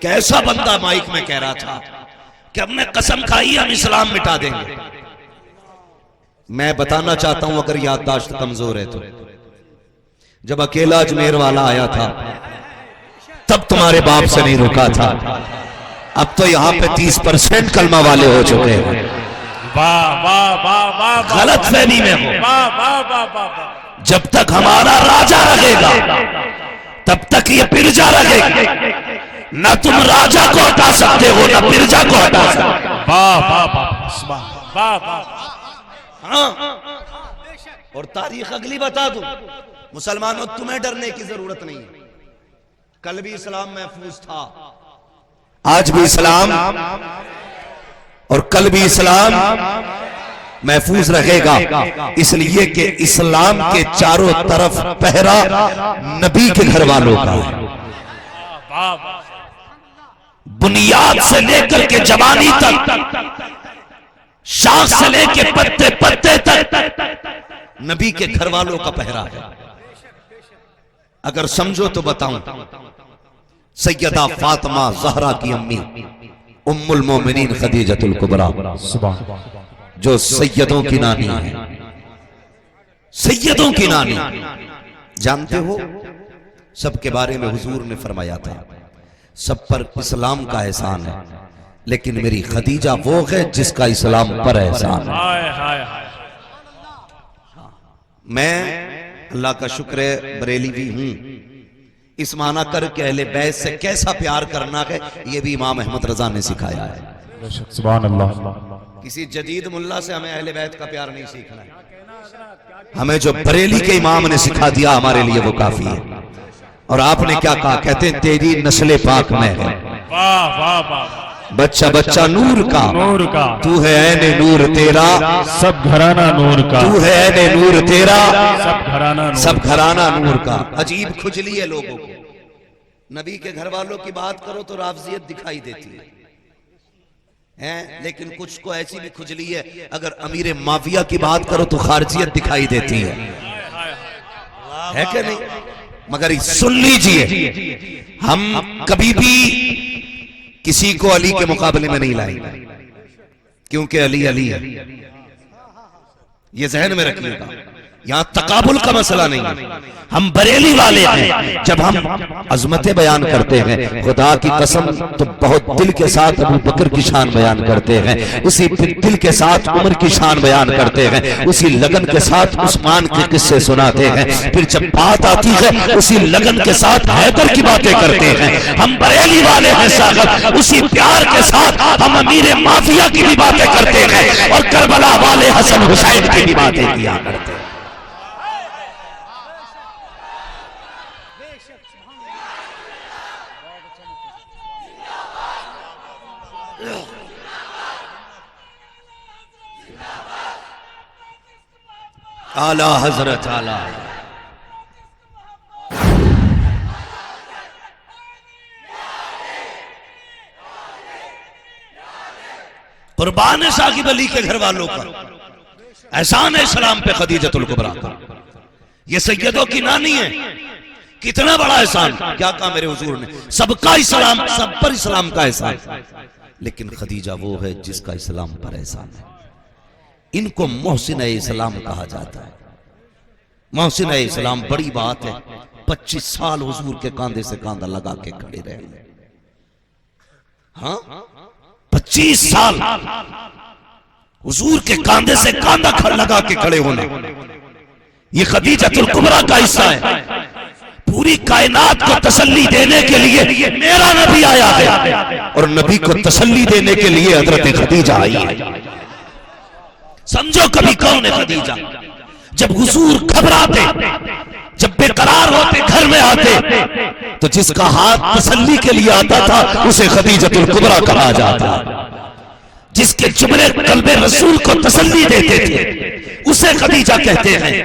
کیسا بندہ مائک میں کہہ رہا تھا کہ ہم نے قسم کھائی ہم اسلام مٹا دیں گے۔ میں بتانا چاہتا ہوں اگر یادداشت کمزور ہے تو جب اکیلا اجمیر والا آیا تھا تب تمہارے باپ سے نہیں رکا تھا، اب تو یہاں پہ 30% کلمہ والے ہو چکے ہیں۔ غلط فہمی میں ہو، جب تک ہمارا راجہ رہے گا تب تک یہ پرجا رہے گا، نہ تم راجہ کو ہٹا سکتے ہو نہ پرجا کو ہٹا سکتے ہاں۔ اور تاریخ اگلی بتا دوں، مسلمانوں تمہیں ڈرنے کی ضرورت نہیں ہے، کل بھی اسلام محفوظ تھا، آج بھی اسلام اور کل بھی اسلام محفوظ رہے گا، اس لیے کہ اسلام کے چاروں طرف پہرا نبی کے گھر والوں کا ہے۔ بنیاد سے لے کر کے جوانی تک، شاخ سے لے کے پتے پتے تک نبی کے گھر والوں کا پہرا ہے۔ اگر سمجھو تو بتاؤں، سیدہ فاطمہ زہرا کی امی ام المومنین خدیجۃ الکبریٰ جو سیدوں کی نانی ہے، سیدوں کی نانی، جانتے ہو سب کے بارے میں حضور نے فرمایا تھا سب پر اسلام کا احسان ہے، لیکن میری خدیجہ وہ ہے جس کا اسلام پر احسان ہے۔ میں اللہ کا شکر ہے بریلی بھی ہوں، اس معنی کر کے اہل بیت سے کیسا پیار کرنا ہے یہ بھی امام احمد رضا نے سکھایا ہے۔ سبحان اللہ۔ کسی جدید ملا سے ہمیں اہل بیت کا پیار نہیں سیکھنا ہے، ہمیں جو بریلی کے امام نے سکھا دیا ہمارے لیے وہ کافی ہے۔ اور آپ نے کیا کہا؟ کہتے ہیں تیری نسل پاک میں ہے بچہ بچہ نور کا، تو ہے عین نور تیرا سب گھرانہ نور کا، تو ہے عین نور تیرا سب گھرانہ نور کا۔ عجیب کھجلی ہے لوگوں کو، نبی کے گھر والوں کی بات کرو تو رافضیت دکھائی دیتی ہے، لیکن کچھ کو ایسی بھی کھجلی ہے اگر امیر معاویہ کی بات کرو تو خارجیت دکھائی دیتی ہے کہ نہیں؟ مگر سن لیجئے، ہم کبھی بھی کسی کو علی کے مقابلے میں نہیں لائیں گے، کیونکہ علی علی ہے، یہ ذہن میں رکھیے گا، یہاں تقابل کا مسئلہ نہیں ہے۔ ہم بریلی والے ہیں، جب ہم عظمتیں بیان کرتے ہیں خدا کی قسم تو بہت دل کے ساتھ ابو بکر کی شان بیان کرتے ہیں، اسی دل کے ساتھ عمر کی شان بیان کرتے ہیں، اسی لگن کے ساتھ عثمان کے قصے سناتے ہیں، پھر جب بات آتی ہے اسی لگن کے ساتھ حیدر کی باتیں کرتے ہیں۔ ہم بریلی والے ہیں صاحب، اسی پیار کے ساتھ ہم امیر معاویہ کی بھی باتیں کرتے ہیں اور کربلا والے حسن حسین کی بھی باتیں کیا کرتے ہیں۔ اعلی حضرت اعلی قربان ثاقب علی کے گھر والوں کا احسان ہے اسلام پہ خدیجۃ الکبریٰ کا، یہ سیدوں کی نانی ہے، کتنا بڑا احسان۔ کیا کہا میرے حضور نے؟ سب کا اسلام، سب پر اسلام کا احسان، لیکن خدیجہ وہ ہے جس کا اسلام پر احسان ہے۔ ان کو محسن اسلام کہا جاتا ہے۔ محسن اسلام بڑی بات ہے، 25 سال حضور کے کاندھے سے کاندھا لگا کے کھڑے رہے، ہاں 25 سال حضور کے کاندھے سے کاندھا لگا کے کھڑے ہونا، یہ خدیجۃ الکبریٰ کا حصہ ہے۔ پوری کائنات کو تسلی دینے کے لیے میرا نبی آیا ہے اور نبی کو تسلی دینے کے لیے حضرت خدیجہ آئی ہے۔ سمجھو کبھی کون ہے خدیجہ؟ جب حضور گھبراتے، جب بے قرار ہوتے گھر میں آتے تو جس کا ہاتھ تسلی کے لیے آتا تھا اسے خدیجۃ الکبریٰ کہا جاتا، جس کے جملے قلب رسول کو تسلی دیتے تھے، اسے خدیجہ کہتے ہیں۔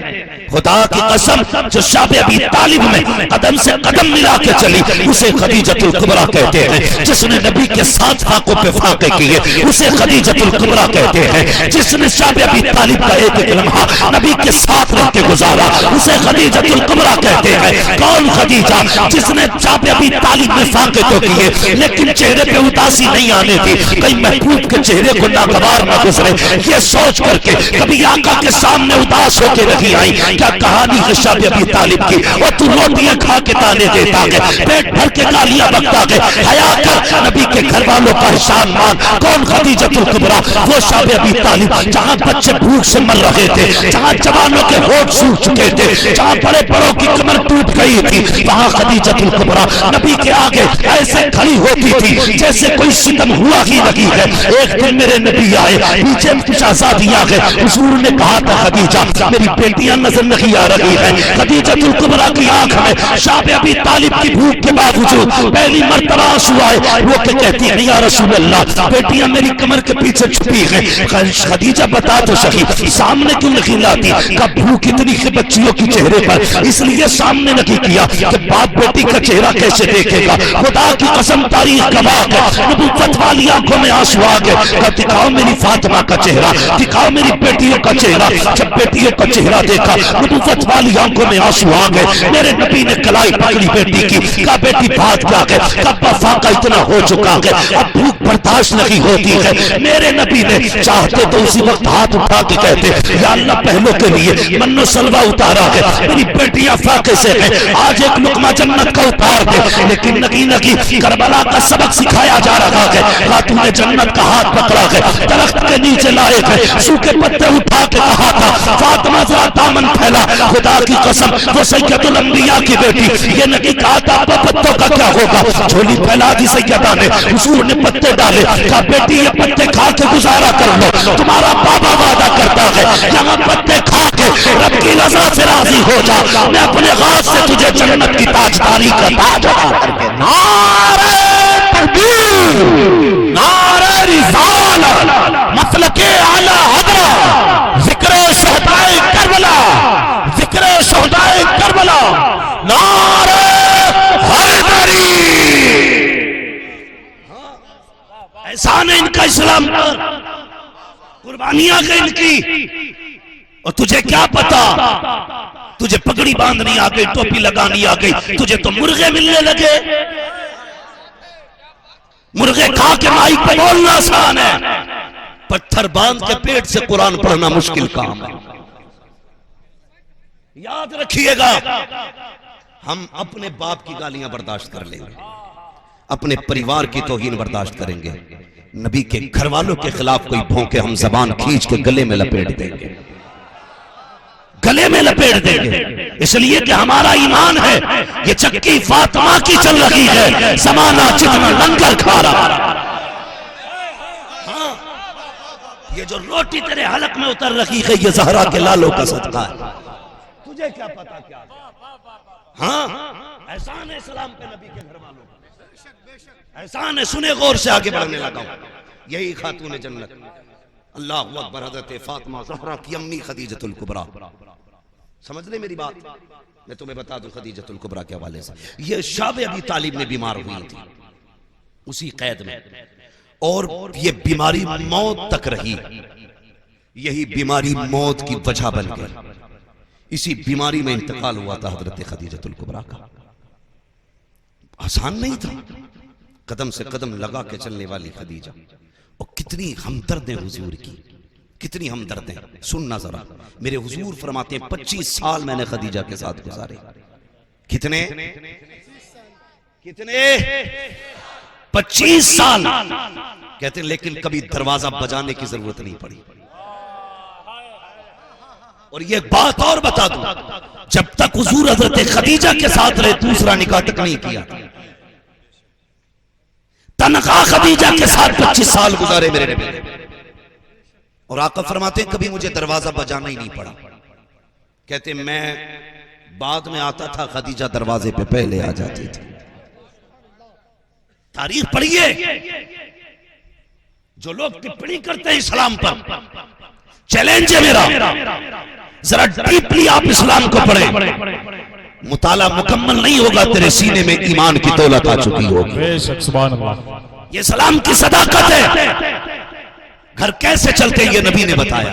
خدا کی قسم جو شاب ابی طالب میں قدم سے قدم ملا کے چلی اسے خدیجۃ الکبریٰ کہتے ہیں۔ جس نے نبی کے ساتھ فاقوں پہ فاقے کیے اسے خدیجۃ الکبریٰ کہتے ہیں۔ جس نے شاب ابی طالب کا ایک لمحہ نبی کے ساتھ رہ کے گزارا اسے خدیجۃ الکبریٰ کہتے ہیں۔ کون خدیجہ؟ جس نے شاب ابی طالب میں فاقے تو کیے لیکن چہرے پہ اداسی نہیں آنے دی، کہیں محبوب کے چہرے کو ناگوار نہ گزرے، یہ سوچ کر کے کبھی آقا کے سامنے اداس ہو کے نہیں آئی۔ کیا کہانی ہے شاب ابی طالب کی؟ وہ تو روٹیاں کھا کے تانے دیتا گئے، پیٹ بھر کے گالیاں بکتا گئے، حیا کر نبی کے گھر والوں کا احسان مان۔ کون خدیجۃ الکبریٰ؟ وہ شاب ابی طالب جہاں بچے بھوک سے مر رہے تھے، جہاں جوانوں کے ہونٹ سوکھ چکے تھے، جہاں بڑے بڑوں کی کمر ٹوٹ گئی تھی، وہاں خدیجۃ الکبریٰ نبی کے آگے ایسے کھڑی ہوتی تھی جیسے کوئی ستم ہوا ہی لگی ہے۔ ایک دن میرے نبی آئے، پیچھے کچھ آزادی آ گئے، حضور نے کہا تھا خدیجہ میری بیٹیاں نظر نہیں آ رہی ہیں۔ خدیجۃ الکبریٰ کی آنکھ میں شاب ابی طالب کی بھوک کے باوجود پہلی مرتبہ آنسو آئے، وہ کہ کہتی ہے یا رسول اللہ بیٹیاں میری کمر کے پیچھے چھپی ہیں۔ خدیجہ بتا تو صحیح سامنے کیوں نہیں لاتی؟ کب بھوک اتنی ہے بچیوں کی چہرے پر اس لیے سامنے نہیں کیا کہ باپ بیٹی کا چہرہ کیسے دیکھے گا۔ خدا کی قسم تاریخ گواہ ہے، نبوت والی آنکھوں میں آنسو آ گئے، کہا دکھاؤ میری فاطمہ کا چہرہ، دکھاؤ میری بیٹیوں کا چہرہ۔ جب بیٹیوں کا چہرہ دیکھا نبوت والی آنکھوں میں آنسو آ گئے۔ میرے نبی نے کلائی پکڑی بیٹی کی، کہا بیٹی بات کیا ہے؟ کب فاقہ اتنا ہو چکا ہے اب بھوک برداشت نہیں ہوتی ہے۔ میرے نبی نے چاہتے تو اسی وقت ہاتھ اٹھا کے کہتے یا اللہ پہلو کے لیے من و سلوہ اتارا ہے، میری بیٹیاں فاقے سے ہیں، آج ایک لقمہ جنت کا اتار دے۔ لیکن نگی نگی کربلا کا سبق سکھایا جا رہا ہے، خاتون جنت کا ہاتھ پکڑا ہے، درخت کے نیچے لائے گئے، سوکھے پتے اٹھا کے کہا تھا فاطمہ ذرا دامن پھیلا۔ خدا کی قسم وہ سید الانبیاء کی بیٹی، یہ نہیں کہا تھا پتوں کا کیا ہوگا، جھولی پھیلا دی سیدہ نے، حضور نے پتے ڈالے، کہا بیٹی یہ پتے کھا کے گزارا کر لو، تمہارا بابا وعدہ کرتا ہے یہاں پتے کھا کے رب کی رضا سے راضی ہو جا، میں اپنے غاز سے تجھے جنت کی تاجداری کا تاج عطا کر کے۔ نعرہ تکبیر، نعرہ رسالت، مسلک اعلی حضرت، ذکر شہدائے کربلا، ذکر شہدائے کربلا، نعرہ حیدری۔ احسان ہے ان کا اسلام پر، قربانیاں گئے ان کی، اور تجھے کیا پتا؟ تجھے پگڑی باندھنی آ گئی، ٹوپی لگانی آ گئی، تجھے تو مرغے ملنے لگے۔ مرغے کھا کے مائی پہ بولنا آسان ہے، پتھر باندھ کے پیٹ سے قرآن پڑھنا مشکل کام ہے۔ یاد رکھیے گا ہم اپنے باپ کی گالیاں برداشت کر لیں گے، اپنے پریوار کی توہین برداشت کریں گے، نبی کے گھر والوں کے خلاف کوئی بھونکے ہم زبان کھینچ کے گلے میں لپیٹ دیں گے، گلے میں لپیٹ دیں گے، اس لیے کہ ہمارا ایمان ہے یہ چکی فاطمہ کی چل رہی ہے، زمانہ جتنا لنگر کھا رہا۔ ہاں یہ جو روٹی تیرے حلق میں اتر رہی ہے یہ زہرا کے لالوں کا صدقہ ہے، تجھے کیا پتا کیا؟ ہاں احسان ہے اسلام پہ نبی کے گھر والوں کا، احسان ہے۔ سنے غور سے آگے بڑھنے لگا ہوں، یہی خاتون جنت اللہ اکبر حضرت فاطمہ زہرا کی امی خدیجۃ الکبریٰ، سمجھ لیں میری بات؟ میں تمہیں بتا دوں خدیجۃ الکبریٰ کے حوالے سے، یہ شاب ابی طالب میں بیمار ہوئی تھی اسی قید میں، اور یہ بیماری موت تک رہی، یہی بیماری موت کی وجہ بن گئی، اسی بیماری میں انتقال ہوا تھا حضرت خدیجۃ الکبریٰ کا۔ آسان نہیں تھا، قدم سے قدم لگا کے چلنے والی خدیجہ، اور کتنی ہمدرد ہیں حضور کی، کتنی ہمدرد ہیں۔ سننا ذرا، میرے حضور فرماتے ہیں 25 سال میں نے خدیجہ کے ساتھ گزارے۔ کتنے 25 سال کہتے ہیں، لیکن کبھی دروازہ بجانے کی ضرورت نہیں پڑی۔ اور یہ بات اور بتا دوں، جب تک حضور حضرت خدیجہ کے ساتھ رہے دوسرا نکاح تک نہیں کیا، تنخواہ خدیجہ کے ساتھ 25 سال گزارے میرے نبی، اور آقا فرماتے ہیں کبھی مجھے دروازہ بجانا ہی نہیں پڑا، کہتے ہیں میں بعد میں آتا تھا، خدیجہ دروازے پہ پہلے آ جاتی تھی۔ تاریخ پڑھیے، جو لوگ ٹپڑی کرتے ہیں اسلام پر، چیلنج ہے میرا، ذرا ڈیپلی آپ اسلام کو پڑھیں، مطالعہ مکمل نہیں ہوگا تیرے سینے میں ایمان کی دولت آ چکی ہوگی۔ بے شک سبحان اللہ۔ یہ اسلام کی صداقت ہے۔ گھر کیسے چلتے یہ نبی نے بتایا۔